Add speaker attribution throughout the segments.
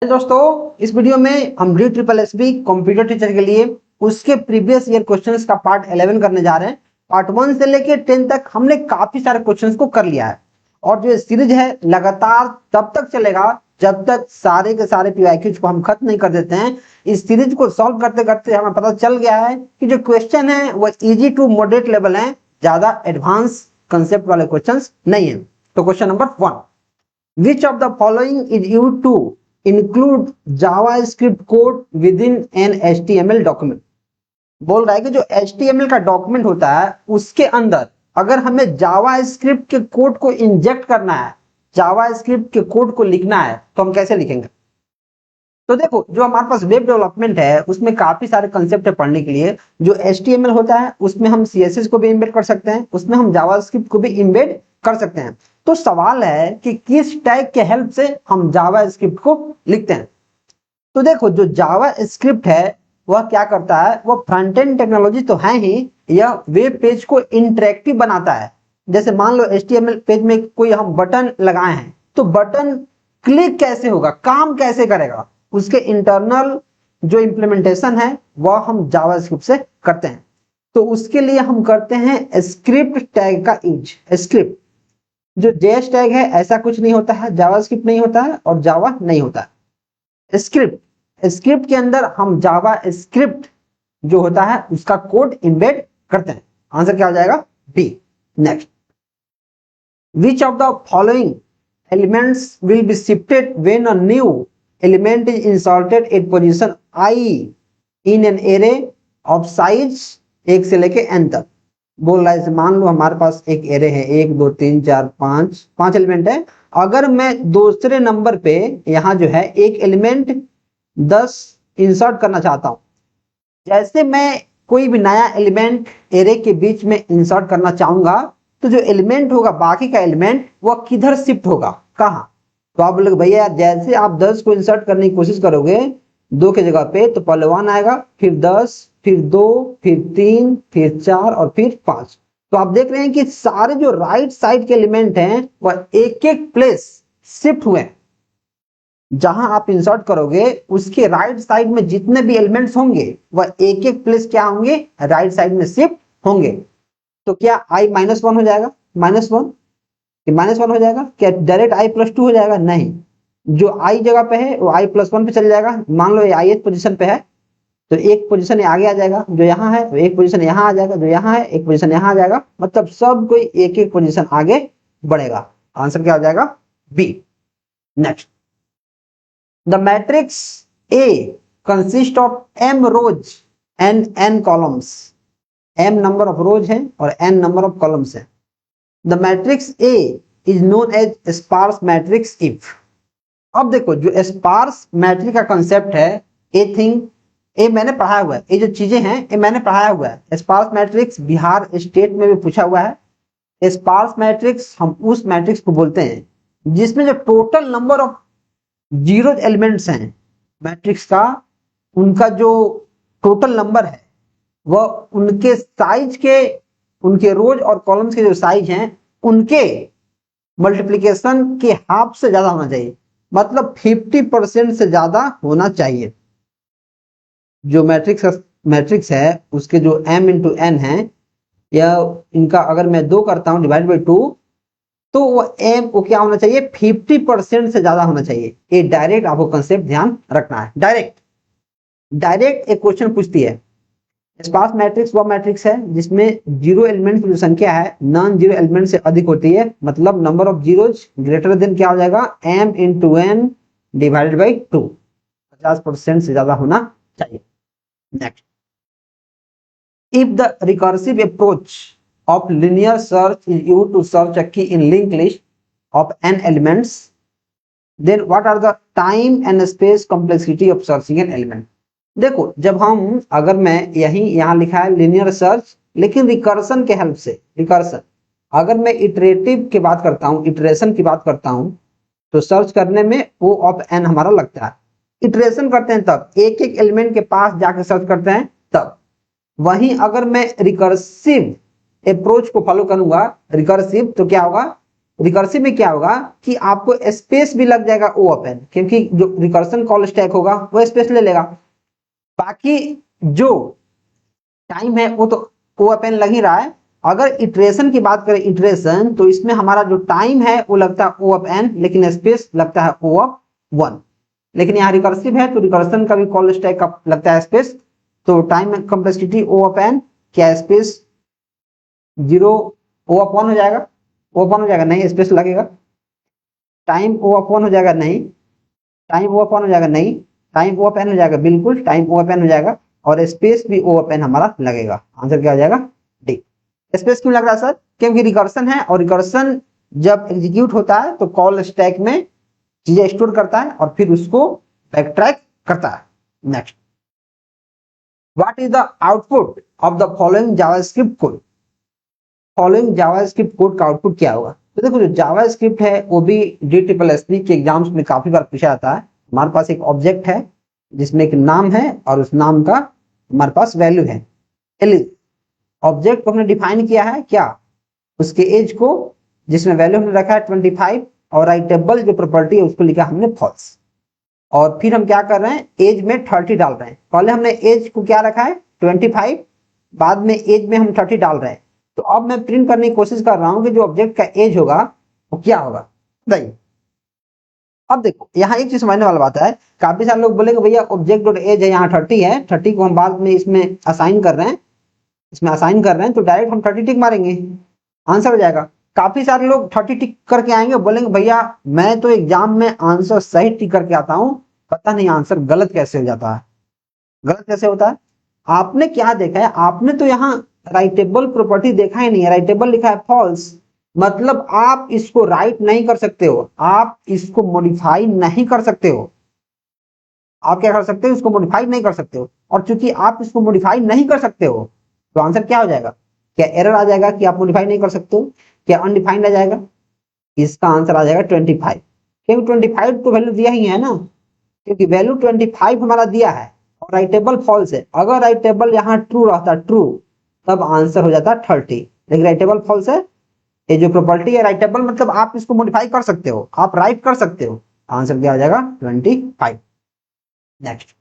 Speaker 1: दोस्तों, इस वीडियो में हम DSSB कंप्यूटर टीचर के लिए उसके प्रीवियस ईयर क्वेश्चंस का पार्ट 11 करने जा रहे हैं। पार्ट 1 से लेके 10 तक हमने काफी सारे क्वेश्चंस को कर लिया है और जो सीरीज है लगातार तब तक चलेगा जब तक सारे के सारे PYQs को हम खत्म नहीं कर देते हैं। इस सीरीज को सॉल्व करते करते हमें पता चल गया है कि जो क्वेश्चन है वो इजी टू मॉडरेट लेवल है, ज्यादा एडवांस कंसेप्ट वाले क्वेश्चन नहीं है। तो question number 1, which of the following is used to include JavaScript code within an HTML document। बोल रहा है कि जो HTML का डॉक्यूमेंट होता है उसके अंदर अगर हमें JavaScript के कोड को इंजेक्ट करना है, JavaScript के कोड को लिखना है तो हम कैसे लिखेंगे। तो देखो, जो हमारे पास वेब डेवलपमेंट है उसमें काफी सारे कंसेप्ट है पढ़ने के लिए। जो HTML होता है उसमें हम CSS को भी इम्बेड कर सकते हैं, उसमें हम JavaScript को भी इम्बेड कर सकते हैं। तो सवाल है कि किस टैग के हेल्प से हम JavaScript को लिखते हैं। तो देखो, जो JavaScript है वह क्या करता है, वह फ्रंट एंड टेक्नोलॉजी तो है ही, यह वेब पेज को इंटरेक्टिव बनाता है। जैसे मान लो HTML पेज में कोई हम बटन लगाए हैं तो बटन क्लिक कैसे होगा, काम कैसे करेगा, उसके इंटरनल जो इंप्लीमेंटेशन है वह हम JavaScript से करते हैं। तो उसके लिए हम करते हैं स्क्रिप्ट टैग का यूज। स्क्रिप्ट जो JS टैग है ऐसा कुछ नहीं होता है, JavaScript नहीं होता है और जावा नहीं होता है। स्क्रिप्ट के अंदर हम JavaScript जो होता है उसका कोड इंबेड करते हैं। आंसर क्या हो जाएगा, D. Next, which of the following elements will be shifted when a new element is inserted at position I in an array of size 1 से लेके n तक। बोल रहा है, मान लो हमारे पास एक एरे है, 1 2 3 4 5 एलिमेंट है। अगर मैं दूसरे नंबर पे यहाँ जो है एक एलिमेंट 10 इंसर्ट करना चाहता हूं, जैसे मैं कोई भी नया एलिमेंट एरे के बीच में इंसर्ट करना चाहूंगा तो जो एलिमेंट होगा बाकी का एलिमेंट वह किधर शिफ्ट होगा, कहाँ। तो आप बोलोगे भैया जैसे आप 10 को इंसर्ट करने की कोशिश करोगे 2 की जगह पे तो पहले 1 आएगा, फिर 10, फिर 2, फिर 3, फिर 4 और फिर 5। तो आप देख रहे हैं कि सारे जो राइट साइड के एलिमेंट हैं वह एक एक प्लेस शिफ्ट हुए। जहां आप इंसर्ट करोगे उसके राइट साइड में जितने भी एलिमेंट्स होंगे वह एक एक प्लेस क्या होंगे, राइट साइड में शिफ्ट होंगे। तो क्या I -1 हो जाएगा, -1 हो जाएगा क्या, डायरेक्ट I+2 हो जाएगा, नहीं। जो I जगह पे है वो I+1 पे चल जाएगा। मान लो ये ith पोजीशन पे है तो एक पोजीशन आगे आ जाएगा, जो यहाँ है, एक पोजीशन यहाँ आ जाएगा, जो यहाँ है एक पोजीशन यहाँ आ जाएगा, मतलब सब कोई एक एक पोजीशन आगे बढ़ेगा। आंसर क्या हो जाएगा, B. Next, the matrix A consist of m rows and n columns. m number of rows है और n नंबर ऑफ कॉलम्स है। The matrix A is known as sparse matrix if. अब देखो, जो स्पार्स मैट्रिक्स का concept है, ये मैंने पढ़ाया हुआ है, ये जो चीजें हैं ये मैंने पढ़ाया हुआ है। स्पार्स मैट्रिक्स बिहार स्टेट में भी पूछा हुआ है। स्पार्स मैट्रिक्स हम उस मैट्रिक्स को बोलते हैं जिसमें जो total number of zero elements हैं मैट्रिक्स का, उनका जो टोटल नंबर है वह उनके साइज के, उनके रोज और कॉलम्स के जो साइज हैं उनके मल्टीप्लीकेशन के हाफ से ज्यादा होना चाहिए, मतलब 50% से ज्यादा होना चाहिए। जो मैट्रिक्स है उसके जो m × n है, या इनका अगर मैं 2 करता हूं डिवाइड बाई 2 तो वो m को क्या होना चाहिए, 50% से ज्यादा होना चाहिए। ये डायरेक्ट आपको कंसेप्ट ध्यान रखना है। डायरेक्ट एक क्वेश्चन पूछती है, स्पार्स मैट्रिक्स वह मैट्रिक्स है जिसमें जीरो एलिमेंट की जो संख्या है नॉन जीरो एलिमेंट से अधिक होती है, मतलब number of zeros greater than क्या हो जाएगा, m × n डिवाइडेड बाई 2, 50% से ज्यादा होना चाहिए। Next, if the recursive approach of linear search is used to search a key in linked list of n elements, then what are the time and space complexity of searching an element? देखो, जब हम, अगर मैं यहाँ लिखा है linear search, लेकिन recursion के हेल्प से, रिकर्सन अगर मैं इटरेटिव की बात करता हूँ, इटरेशन की बात करता हूँ तो सर्च करने में O ऑफ n हमारा लगता है। इटरेशन करते हैं तब एक एक एलिमेंट के पास जाकर सर्च करते हैं तब। वहीं अगर मैं रिकर्सिव अप्रोच को फॉलो करूंगा, रिकर्सिव, तो क्या होगा, रिकर्सिव में क्या होगा कि आपको स्पेस भी लग जाएगा ओ ओपन, क्योंकि जो रिकर्सन कॉल स्टैक होगा वो स्पेस ले लेगा। बाकी जो टाइम है वो तो ओ ओपन लग ही रहा है। अगर इटरेशन की बात करें, इटरेशन, तो इसमें हमारा जो टाइम है वो लगता है ओ ओपन, लेकिन स्पेस लगता है ओ ऑफ वन। लेकिन यहाँ रिकर्सिव है तो रिकर्सन का भी कॉल स्टैक का लगता है स्पेस। तो टाइम कॉम्प्लेक्सिटी ओ ओपन क्या स्पेस 0 ओ ऑफ 1 हो जाएगा, ओ ऑफ 1 हो जाएगा, नहीं स्पेस लगेगा। टाइम ओ ऑफ 1 हो जाएगा, नहीं। टाइम ओ ऑफ 1 हो जाएगा, नहीं। टाइम ओ ऑफ एन हो जाएगा, बिल्कुल टाइम ओ ऑफ एन हो जाएगा। और स्पेस भी ओ ऑफ एन हमारा लगेगा। आंसर क्या हो जाएगा? डी। स्पेस क्यों लग रहा है सर? क्योंकि रिकर्सन है, और रिकर्सन जब एग्जीक्यूट होता है तो कॉल स्टैक में चीजें स्टोर करता है और फिर उसको बैकट्रैक करता है। Next, what is the output of the following JavaScript code? Following JavaScript code का आउटपुट क्या होगा? तो देखो, जो जावास्क्रिप्ट है वो भी DSSS के एग्जाम्स में काफी बार पूछा जाता है। हमारे पास एक ऑब्जेक्ट है जिसमें एक नाम है और उस नाम का हमारे पास वैल्यू है। ऑब्जेक्ट को हमने डिफाइन किया है क्या? उसके एज को, जिसमें वैल्यू हमने रखा है 25, और राइटेबल जो प्रॉपर्टी है उसको लिखा हमने फॉल्स। और फिर हम क्या कर रहे हैं, एज में 30 डाल रहे हैं। पहले हमने एज को क्या रखा है 25, बाद में एज में हम 30 डाल रहे हैं। तो अब मैं प्रिंट करने की कोशिश कर रहा हूं कि जो ऑब्जेक्ट का एज होगा वो क्या होगा। बताइए। अब देखो, यहाँ एक चीज समझने वाला बात है। काफी सारे लोग बोलेंगे भैया ऑब्जेक्ट डॉट एज है, यहाँ 30 है, 30 को हम बाद में इसमें असाइन कर रहे हैं, तो डायरेक्ट हम 30 टिक मारेंगे, आंसर हो जाएगा। काफी सारे लोग 30 टिक करके आएंगे, बोलेंगे भैया मैं तो एग्जाम में आंसर सही टिक करके आता हूं, पता नहीं आंसर गलत कैसे हो जाता है। गलत कैसे होता है? आपने क्या देखा है? आपने तो यहाँ राइटेबल प्रॉपर्टी देखा ही नहीं है, राइटेबल लिखा है फॉल्स, मतलब आप इसको राइट नहीं कर सकते हो, आप इसको मॉडिफाई नहीं कर सकते हो। आप क्या कर सकते हो? इसको मॉडिफाई नहीं कर सकते हो। और चूंकि आप इसको मॉडिफाई नहीं कर सकते हो तो आंसर क्या हो जाएगा? क्या एरर आ जाएगा कि आप मॉडिफाई नहीं कर सकते हो? क्या अनडिफाइंड आ जाएगा? इसका आंसर आ जाएगा 25, क्योंकि 25 तो वैल्यू दिया ही है ना, क्योंकि वैल्यू 25 हमारा दिया है और राइटेबल फॉल्स है। अगर राइटेबल यहाँ ट्रू रहता, ट्रू, तब आंसर हो जाता 30, लेकिन राइटेबल फॉल्स है। ये जो प्रॉपर्टी है राइटेबल, मतलब आप इसको मॉडिफाई कर सकते हो, आप राइट कर सकते हो। आंसर क्या हो जाएगा? 25। Next,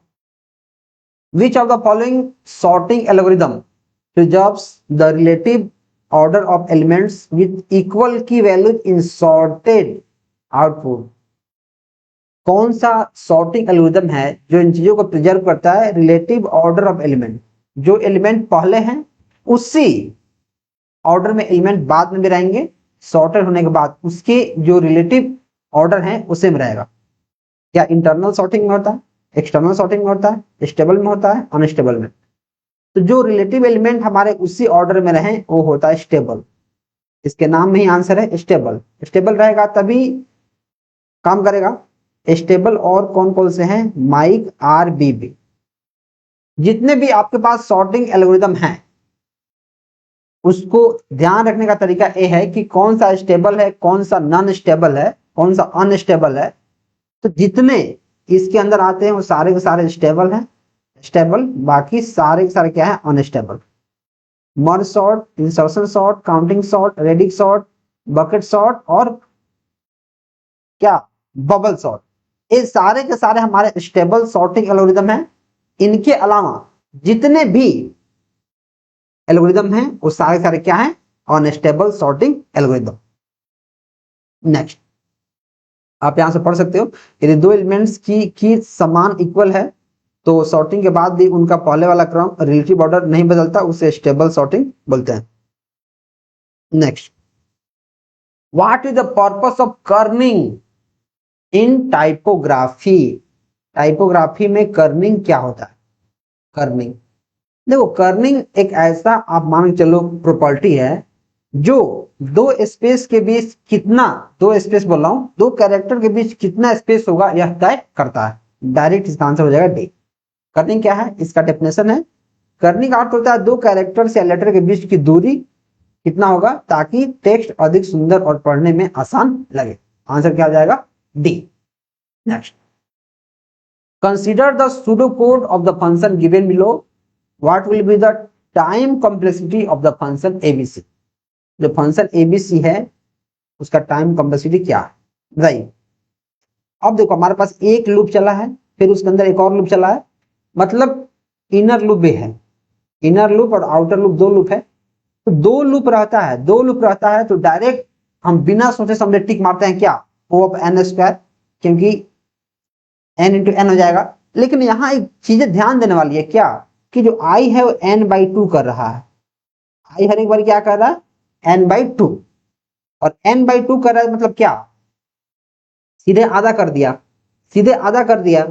Speaker 1: which of the following sorting algorithm preserves the relative order of elements with equal key values in sorted output? कौन सा सॉर्टिंग एल्गोरिदम है जो इन चीजों को प्रिजर्व करता है? रिलेटिव ऑर्डर ऑफ एलिमेंट, जो एलिमेंट पहले हैं उसी ऑर्डर में एलिमेंट बाद में भी रहेंगे, सॉर्टेड होने के बाद उसके जो रिलेटिव ऑर्डर है उसे में रहेगा। क्या इंटरनल सॉर्टिंग में होता है, एक्सटर्नल सॉर्टिंग में होता है, स्टेबल में होता है, अनस्टेबल में? तो जो रिलेटिव एलिमेंट हमारे उसी ऑर्डर में रहे वो होता है स्टेबल। इसके नाम में ही आंसर है स्टेबल। स्टेबल रहेगा तभी काम करेगा। स्टेबल और कौन कौन से हैं? Mike, RBB। जितने भी आपके पास सॉर्टिंग एल्गोरिदम है उसको ध्यान रखने का तरीका ये है कि कौन सा स्टेबल है, कौन सा नॉन स्टेबल है, कौन सा अनस्टेबल है। तो जितने इसके अंदर आते हैं वो सारे के सारे स्टेबल हैं, स्टेबल, बाकी सारे के सारे क्या है? Unstable. Merge sort, insertion sort, counting sort, radix sort, bucket sort और क्या? Bubble sort. ये सारे के सारे हमारे स्टेबल सॉर्टिंग एल्गोरिदम है। इनके अलावा जितने भी एल्गोरिदम हैं वो सारे सारे क्या है? Unstable sorting algorithm. नेक्स्ट, आप यहां से पढ़ सकते हो, यदि दो एलिमेंट्स की समान इक्वल है तो सॉर्टिंग के बाद भी उनका पहले वाला क्रम रिलेटिव ऑर्डर नहीं बदलता, उसे स्टेबल सॉर्टिंग बोलते हैं। Next, what is the purpose of Corning in typography? Typography में कर्निंग क्या होता है? कर्निंग, देखो कर्निंग एक ऐसा, आप मान के चलो, प्रॉपर्टी है जो दो स्पेस के बीच कितना, दो स्पेस बोल रहा हूं, दो कैरेक्टर के बीच कितना स्पेस होगा यह तय करता है। डायरेक्ट इसका आंसर हो जाएगा डी। कर्निंग क्या है? इसका डेफिनेशन है, कर्निंग का अर्थ होता है दो कैरेक्टर या लेटर के बीच की दूरी कितना होगा ताकि टेक्स्ट अधिक सुंदर और पढ़ने में आसान लगे। आंसर क्या हो जाएगा? D. Next, consider the pseudo code of the function given below, what will be the time complexity of the function ABC? जो फंक्शन एबीसी है उसका टाइम कॉम्प्लेक्सिटी क्या है, बताइए। अब देखो हमारे पास एक लूप चला है, फिर उसके अंदर एक और लूप चला है, मतलब इनर लूप भी है, इनर लूप और आउटर लूप, दो लूप है। तो दो लूप रहता है, दो लूप रहता है तो डायरेक्ट हम बिना सोचे समझे टिक मारते हैं क्या, ओ ऑफ एन स्क्वायर, क्योंकि एन इंटू एन हो जाएगा। लेकिन यहाँ एक चीजें ध्यान देने वाली है क्या, कि जो आई है वो एन बाई टू कर रहा है, आई हर एक बार क्या कर रहा है, एन बाई टू, और एन बाई टू कर रहा है मतलब क्या, सीधे आधा कर दिया, सीधे आधा कर दिया,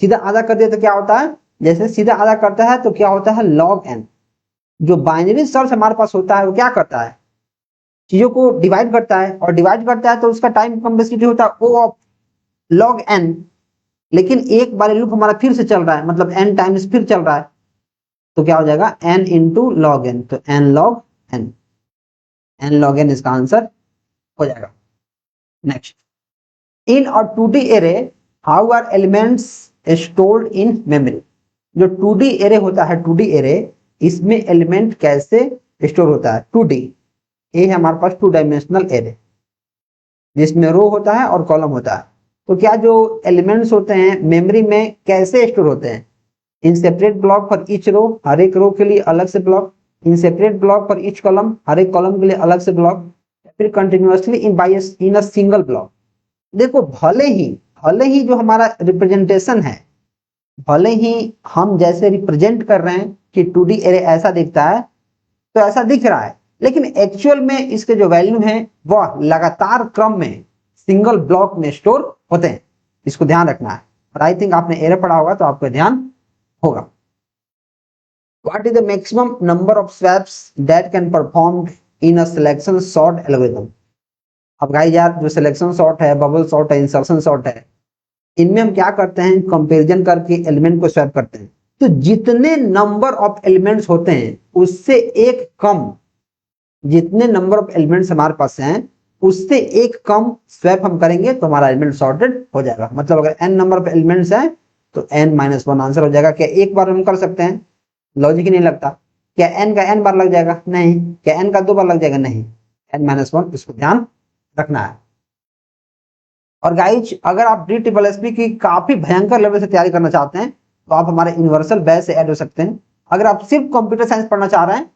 Speaker 1: सीधे आधा कर दिया तो क्या होता है, जैसे सीधे आधा करता है तो क्या होता है, लॉग एन। जो बाइनरी सर्च हमारे पास होता है वो क्या करता है, चीजों को डिवाइड करता है, और डिवाइड करता है तो उसका टाइम कॉम्प्लेक्सिटी होता है ओ ऑफ लॉग एन। लेकिन एक बार लूप हमारा फिर से चल रहा है, मतलब एन टाइम्स फिर चल रहा है, तो क्या हो जाएगा, एन इंटू लॉग एन, तो n log n, n log n इसका आंसर हो जाएगा। Next, in a 2D array how are elements stored in memory. जो 2D एरे होता है, 2D एरे, इसमें एलिमेंट कैसे स्टोर होता है, 2D, ये है हमारे पास 2 डायमेंशनल एरे जिसमें रो होता है और कॉलम होता है। तो क्या जो एलिमेंट्स होते हैं मेमोरी में कैसे स्टोर होते हैं, in separate block for each row, हर एक रो के लिए अलग से block, in separate block for each column, हर एक कॉलम के लिए अलग से ब्लॉक, फिर continuously in a single block. देखो भले ही जो हमारा रिप्रेजेंटेशन है, भले ही हम जैसे रिप्रेजेंट कर रहे हैं कि 2D एरे ऐसा दिखता है, तो ऐसा दिख रहा है, लेकिन एक्चुअल में इसके जो वैल्यू है वह लगातार क्रम में सिंगल ब्लॉक में स्टोर होते हैं, इसको ध्यान रखना है। और आई थिंक आपने एरे पढ़ा होगा तो आपको ध्यान होगा। What is the maximum number of swaps that can perform in a selection sort algorithm. अब गाइस यार, जो सिलेक्शन सॉर्ट है, बबल सॉर्ट है, इंसर्शन सॉर्ट है, इनमें हम क्या करते हैं, कंपैरिजन करके एलिमेंट को स्वैप करते हैं। तो जितने नंबर ऑफ एलिमेंट्स होते हैं उससे एक कम, जितने नंबर ऑफ एलिमेंट्स हमारे पास हैं उससे एक कम स्वैप हम करेंगे तो हमारा एलिमेंट सॉर्टेड हो जाएगा। मतलब अगर n नंबर ऑफ एलिमेंट्स हैं तो n-1 आंसर हो जाएगा। क्या एक बार हम कर सकते हैं, लॉजिक ही नहीं लगता। क्या n का n बार लग जाएगा, नहीं। क्या n का 2 बार लग जाएगा, नहीं। n-1, इसको ध्यान रखना है। और गाइज, अगर आप DSSP की काफी भयंकर लेवल से तैयारी करना चाहते हैं तो आप हमारे यूनिवर्सल बैच से ऐड हो सकते हैं। अगर आप सिर्फ कंप्यूटर साइंस पढ़ना चाह रहे हैं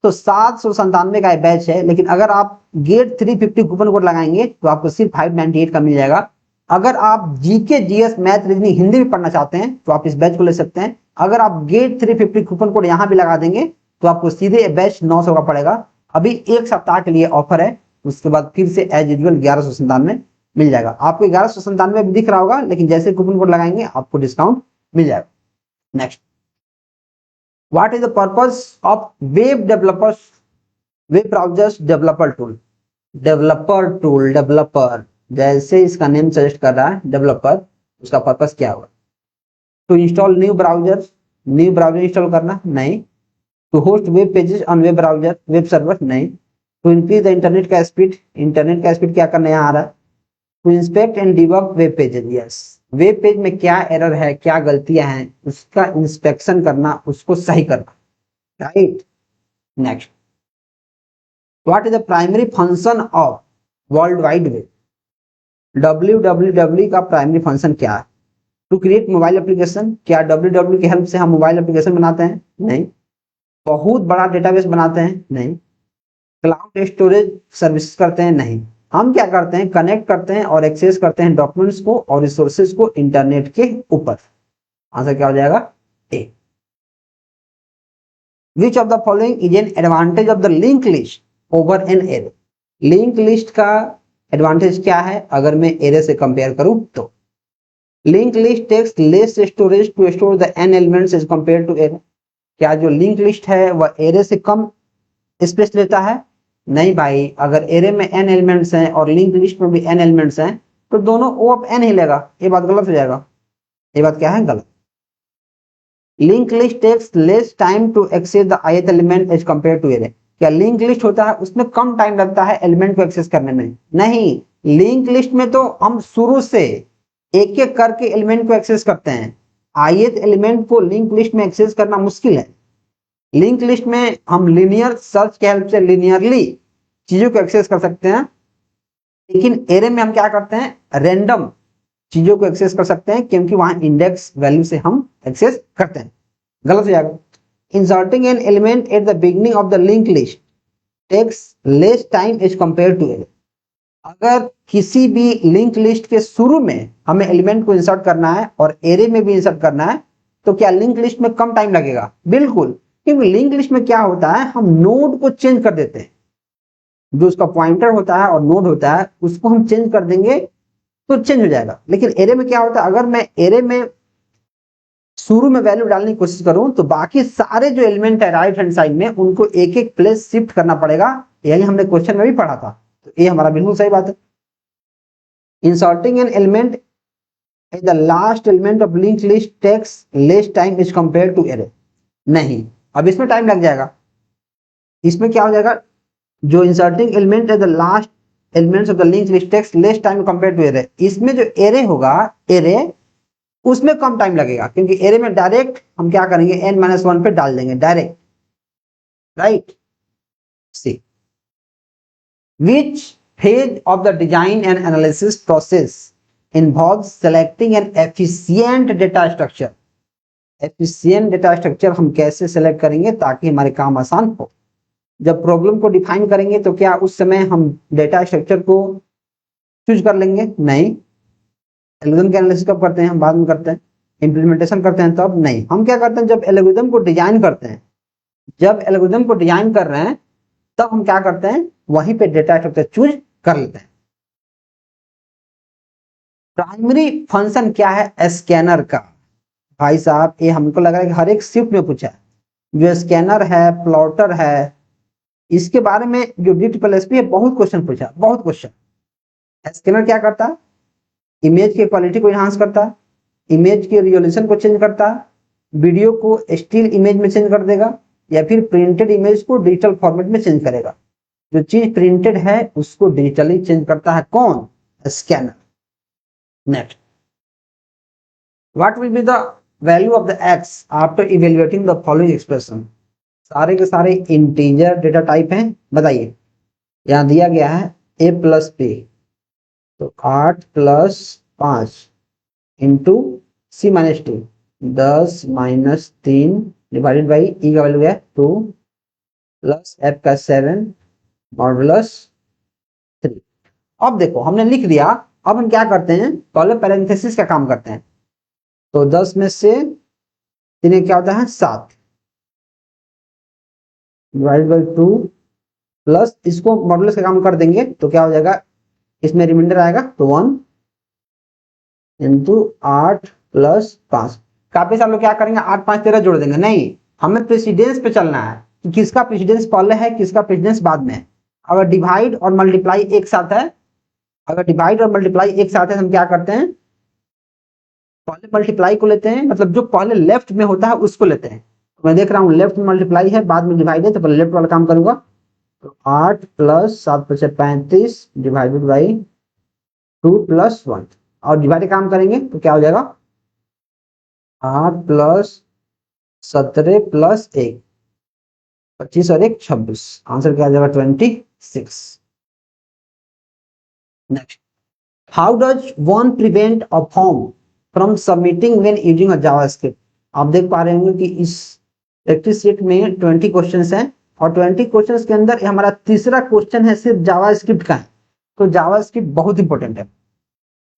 Speaker 1: तो 797 का बैच है, लेकिन अगर आप गेट 350 कूपन कोड लगाएंगे तो आपको सिर्फ 598 का मिल जाएगा। अगर आप GK, GS, math, reasoning, Hindi भी पढ़ना चाहते हैं तो आप इस बैच को ले सकते हैं। अगर आप गेट 350 कूपन कोड यहाँ भी लगा देंगे तो आपको सीधे बैच 900 का पड़ेगा। अभी एक सप्ताह के लिए ऑफर है, उसके बाद फिर से एज यूजुअल 1197 मिल जाएगा। आपको 1197 भी दिख रहा होगा, लेकिन जैसे कूपन कोड लगाएंगे आपको डिस्काउंट मिल जाएगा। Next, what is the purpose of web developers, web browsers developer tool. Developer tool, developer, जैसे इसका नेम सजेस्ट कर रहा है डेवलपर, उसका पर्पस क्या होगा, to install new browser, new browser install करना, नहीं। To host web pages on web browser, web server, नहीं। टू इंक्रीज द इंटरनेट का स्पीड, इंटरनेट का स्पीड क्या करना यहाँ आ रहा है। To inspect and debug web pages, yes, web page में क्या एरर है, क्या गलतियां हैं, उसका इंस्पेक्शन करना, उसको सही करना, right. Next, what is the primary function of world wide web. www का प्राइमरी फंक्शन क्या है, टू क्रिएट मोबाइल एप्लीकेशन। क्या www की हेल्प से हम मोबाइल एप्लीकेशन बनाते हैं, नहीं। बहुत बड़ा डेटाबेस बनाते हैं, नहीं। क्लाउड स्टोरेज सर्विस करते हैं, नहीं। हम क्या करते हैं, कनेक्ट करते हैं और एक्सेस करते हैं डॉक्यूमेंट्स को और रिसोर्सेज को इंटरनेट के ऊपर। आंसर क्या हो जाएगा, A. Which of the following is an advantage of the link list over an array. Link list का एडवांटेज क्या है अगर मैं एरे से कंपेयर करूं तो। Link list takes less storage to store the n elements as compare to array. क्या जो लिंक लिस्ट है वह एरे से कम स्पेस लेता है, नहीं भाई। अगर एरे में n एलिमेंट्स हैं और लिंक लिस्ट में भी n एलिमेंट्स हैं तो दोनों O ऑफ n ही लेगा। ये बात गलत हो जाएगा, ये बात क्या है, गलत। Link list takes less time to access the ith element as compare to array. क्या लिंक लिस्ट होता है उसमें कम टाइम लगता है एलिमेंट को एक्सेस करने में, नहीं। लिंक लिस्ट में तो हम शुरू से एक एक करके एलिमेंट को एक्सेस करते हैं, ith एलिमेंट को लिंक लिस्ट में एक्सेस करना मुश्किल है। लिंक लिस्ट में हम लीनियर सर्च के हेल्प से लीनियरली चीजों को एक्सेस कर सकते हैं, लेकिन एरे में हम क्या करते हैं, रैंडम चीजों को एक्सेस कर सकते हैं, क्योंकि वहां इंडेक्स वैल्यू से हम एक्सेस करते हैं। गलत हो जाएगा। Inserting an element at the beginning of the link list takes less time as compare to array. अगर किसी भी लिंक लिस्ट के शुरू में हमें एलिमेंट को इंसर्ट करना है और एरे में भी इंसर्ट करना है, तो क्या लिंक लिस्ट में कम टाइम लगेगा? बिल्कुल, क्योंकि लिंक लिस्ट में क्या होता है, हम नोड को चेंज कर देते हैं। जो उसका पॉइंटर होता है और नोड होता है उसको हम चेंज कर देंगे तो चेंज हो जाएगा। लेकिन एरे में क्या होता है, अगर मैं एरे में शुरू में वैल्यू डालने की कोशिश करूं तो बाकी सारे जो एलिमेंट है राइट हैंड साइड में उनको एक एक प्लेस शिफ्ट करना पड़ेगा। यही हमने क्वेश्चन में भी पढ़ा था, तो ये हमारा बिल्कुल सही बात है। Inserting an element at the last element of link list takes less time is compare to array. नहीं, अब इसमें टाइम लग जाएगा। इसमें क्या हो जाएगा, जो inserting element at the last elements of the link list takes less time compare to array, इसमें जो एरे होगा, एरे उसमें कम टाइम लगेगा, क्योंकि एरे में डायरेक्ट हम क्या करेंगे, n-1 पे डाल देंगे direct, right. See which phase of the design and analysis process involves selecting an efficient data structure. Efficient data structure हम कैसे सेलेक्ट करेंगे ताकि हमारे काम आसान हो? जब प्रॉब्लम को डिफाइन करेंगे तो क्या उस समय हम डेटा स्ट्रक्चर को चूज कर लेंगे? नहीं। एल्गोरिथम के एनालिसिस कब करते हैं? हम बाद में करते हैं। इंप्लीमेंटेशन करते हैं तब नहीं। हम क्या करते हैं, जब एल्गोरिथम को डिजाइन करते हैं, जब एल्गोरिथम को डिजाइन कर रहे हैं तब हम क्या करते हैं, वहीं पे डेटा स्ट्रक्चर चूज कर लेते हैं। प्राइमरी फंक्शन क्या है स्कैनर का? भाई साहब, ये हमको लग रहा है कि हर एक शिफ्ट में पूछा है। जो स्कैनर है, प्लॉटर है, इसके बारे में जो DSP है बहुत क्वेश्चन पूछा, बहुत क्वेश्चन। स्कैनर क्या करता है? इमेज की क्वालिटी को इनहांस करता है, इमेज के रिजोल्यूशन को चेंज करता है, वीडियो को स्टिल इमेज में चेंज कर देगा, या फिर प्रिंटेड इमेज को डिजिटल फॉर्मेट में चेंज करेगा। जो चीज प्रिंटेड है उसको डिजिटली चेंज करता है कौन? Scanner. Next, what will be the value of the x after evaluating the following expression. सारे के सारे इंटीजर डेटा टाइप हैं, बताइए। यहां दिया गया है a प्लस p, तो 8 plus 5 into c minus 2, 10 minus 3 divided by e का वैल्यू है 2 प्लस f का 7 मॉडुलस 3। अब देखो हमने लिख दिया, अब हम क्या करते हैं, पहले पैरेंथेसिस का काम करते हैं। तो 10 में से 3 क्या होता है 7 डिवाइडेड बाई 2 प्लस इसको मॉडुलस का काम कर देंगे तो क्या हो जाएगा, इसमें रिमाइंडर आएगा तो 1 इंटू 8 प्लस 5। काफी सारे लोग क्या करेंगे 8 5 13 जोड़ देंगे। नहीं, हमें प्रेसिडेंस पे चलना है कि किसका प्रेसिडेंस पहले है, किसका प्रेसिडेंस बाद में है। अगर डिवाइड और मल्टीप्लाई एक साथ है, अगर डिवाइड और मल्टीप्लाई एक साथ है, हम क्या करते हैं, पहले मल्टीप्लाई को लेते हैं, मतलब जो पहले लेफ्ट में होता है उसको लेते हैं। तो मैं देख रहा हूँ लेफ्ट में मल्टीप्लाई है, बाद में डिवाइड है, तो पहले लेफ्ट वाला काम करूंगा। तो 8 प्लस 7 + 35 डिवाइडेड बाई 2 प्लस 1, और डिवाइड काम करेंगे तो क्या हो जाएगा 8 प्लस 17 प्लस 1 25 और 1 26। आंसर क्या आ जाएगा 26। Next, how does one prevent a form from submitting when using a JavaScript. आप देख पा रहे होंगे कि इस प्रैक्टिस सेट में 20 क्वेश्चंस हैं और 20 क्वेश्चंस के अंदर हमारा तीसरा क्वेश्चन है सिर्फ जावास्क्रिप्ट का है। तो जावास्क्रिप्ट बहुत इंपॉर्टेंट है।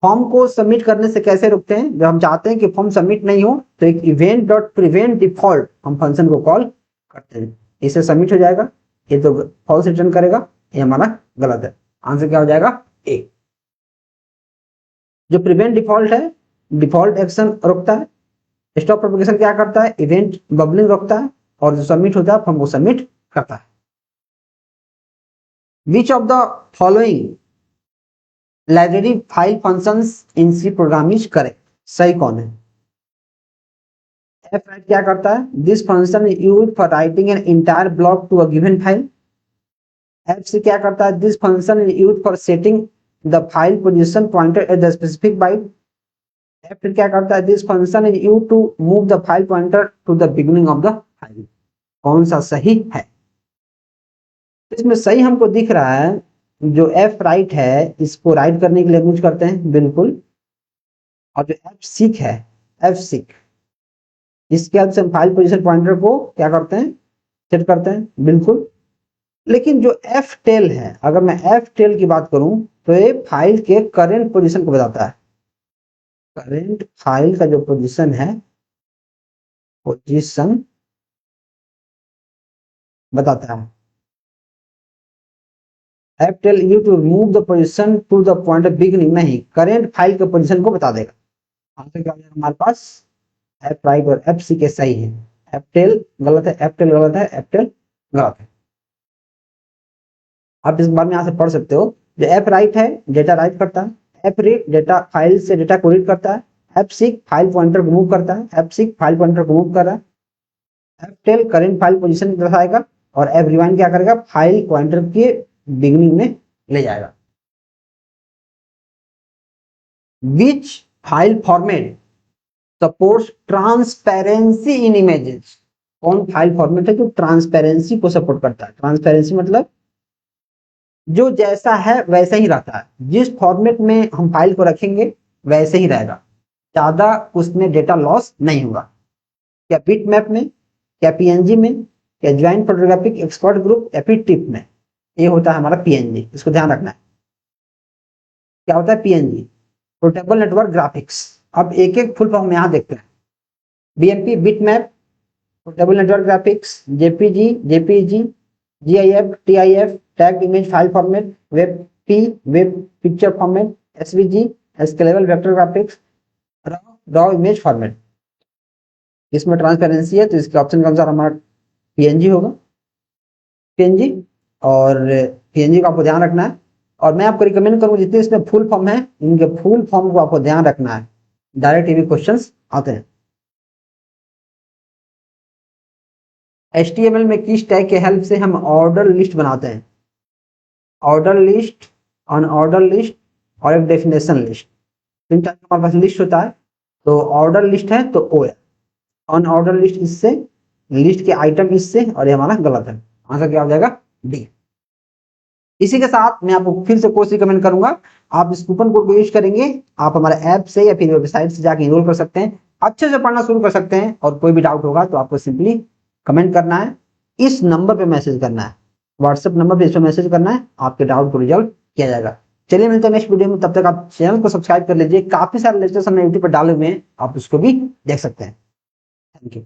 Speaker 1: फॉर्म को सबमिट करने से कैसे रुकते हैं, जब हम चाहते हैं कि फॉर्म सबमिट नहीं हो तो एक इवेंट डॉट प्रिवेंट डिफॉल्ट हम फंक्शन को कॉल करते हैं, इससे सबमिट हो जाएगा। ये तो फॉल्स रिटर्न करेगा, ये हमारा गलत है। आंसर क्या हो जाएगा ए। जो प्रिवेंट डिफॉल्ट है, डिफॉल्ट एक्शन रोकता है। स्टॉप प्रोपगेशन क्या करता है, इवेंट बबलिंग रोकता है, और जो सबमिट होता है फॉर्म को सबमिट करता है। Which of the following library file functions in C program is correct. सही कौन है? f क्या करता है, this function is used for writing an entire block to a given file. f से क्या करता है, this function is used for setting the file position pointer at the specific byte. f क्या करता है, this function is used to move the file pointer to the beginning of the file. कौन सा सही है? इसमें सही हमको दिख रहा है जो एफ राइट है इसको राइट करने के लिए यूज करते हैं, बिल्कुल। और जो एफ सीक है, एफ सीक, इसके हेल्प से हम फाइल पोजीशन पॉइंटर को क्या करते हैं, सेट करते हैं, बिल्कुल। लेकिन जो एफ टेल है, अगर मैं एफ टेल की बात करूं तो ये फाइल के करेंट पोजीशन को बताता है। करेंट फाइल का जो पोजीशन है, पोजीशन बताता है। F tell you to move the position to the point of beginning, नहीं, करेंट फाइल के पोजीशन को बता देगा। आंसर क्या हो जाएगा हमारे पास, एफ राइट और एफ सी के सही है। एफ टेल गलत है, एफ टेल गलत है, एफ टेल गलत है। आप इस बार में यहाँ से पढ़ सकते हो, जो एफ राइट है डेटा राइट करता है, एफ रीड डेटा फाइल से डेटा को रीड करता है, एफ सीक फाइल पॉइंटर को मूव करता है, एफ सीक फाइल पॉइंटर को मूव कर रहा है, F tell current file position दर्शाएगा, और एफ रिवाइंड क्या करेगा, फाइल पॉइंटर के बिगिनिंग में ले जाएगा। Which file format supports transparency in images, कौन फाइल फॉर्मेट है जो ट्रांसपेरेंसी को सपोर्ट करता है। ट्रांसपेरेंसी मतलब जो जैसा है वैसा ही रहता है, जिस फॉर्मेट में हम फाइल को रखेंगे वैसे ही रहेगा, ज्यादा उसमें डेटा लॉस नहीं होगा। क्या बिट मैप में, क्या पीएनजी में, क्या ज्वाइंट फोटोग्राफिक एक्सपर्ट ग्रुप, या फिर टिप में। ये होता है हमारा पीएनजी, इसको ध्यान रखना है। क्या होता है पीएनजी, पोर्टेबल नेटवर्क ग्राफिक्स। अब एक एक फुल फॉर्म यहाँ देखते हैं। BMP bit map, portable network graphics, JPG, JPG, GIF, TIF, tag image file format, web P, web picture format, SVG, scalable vector graphics, raw image format. इसमें transparency है तो इसके ऑप्शन के अनुसार हमारा PNG होगा, PNG। और PNG का आपको ध्यान रखना है। और मैं आपको रिकमेंड करूंगा जितने इसमें फुल फॉर्म है, इनके फुल फॉर्म को आपको ध्यान रखना है, डायरेक्ट इवी क्वेश्चंस आते हैं। HTML में किस टैग के हेल्प से हम ऑर्डर लिस्ट बनाते हैं। ऑर्डर लिस्ट, अनऑर्डर लिस्ट और एक डेफिनेशन लिस्ट। तीन टाइप का हमारे पास लिस्ट होता है। तो ऑर्डर लिस्ट है तो ओ है, अनऑर्डर लिस्ट इससे, लिस्ट के आइटम इससे, और ये हमारा गलत है। आंसर क्या हो जाएगा, डी। इसी के साथ मैं आपको फिर से कोर्स रिकमेंड करूंगा, आप इस कूपन कोड को यूज करेंगे, आप हमारे ऐप से या फिर वेबसाइट से जाकर इनरोल कर सकते हैं, अच्छे से पढ़ना शुरू कर सकते हैं। और कोई भी डाउट होगा तो आपको सिंपली कमेंट करना है, इस नंबर पे मैसेज करना है, व्हाट्सएप नंबर पे इस पे मैसेज करना है, आपके डाउट को रिजॉल्व किया जाएगा। चलिए मिलते हैं नेक्स्ट वीडियो में, तब तक आप चैनल को सब्सक्राइब कर लीजिए, काफी सारे लेक्चर्स हमने यूट्यूब पर डाले हुए हैं, आप उसको भी देख सकते हैं। Thank you.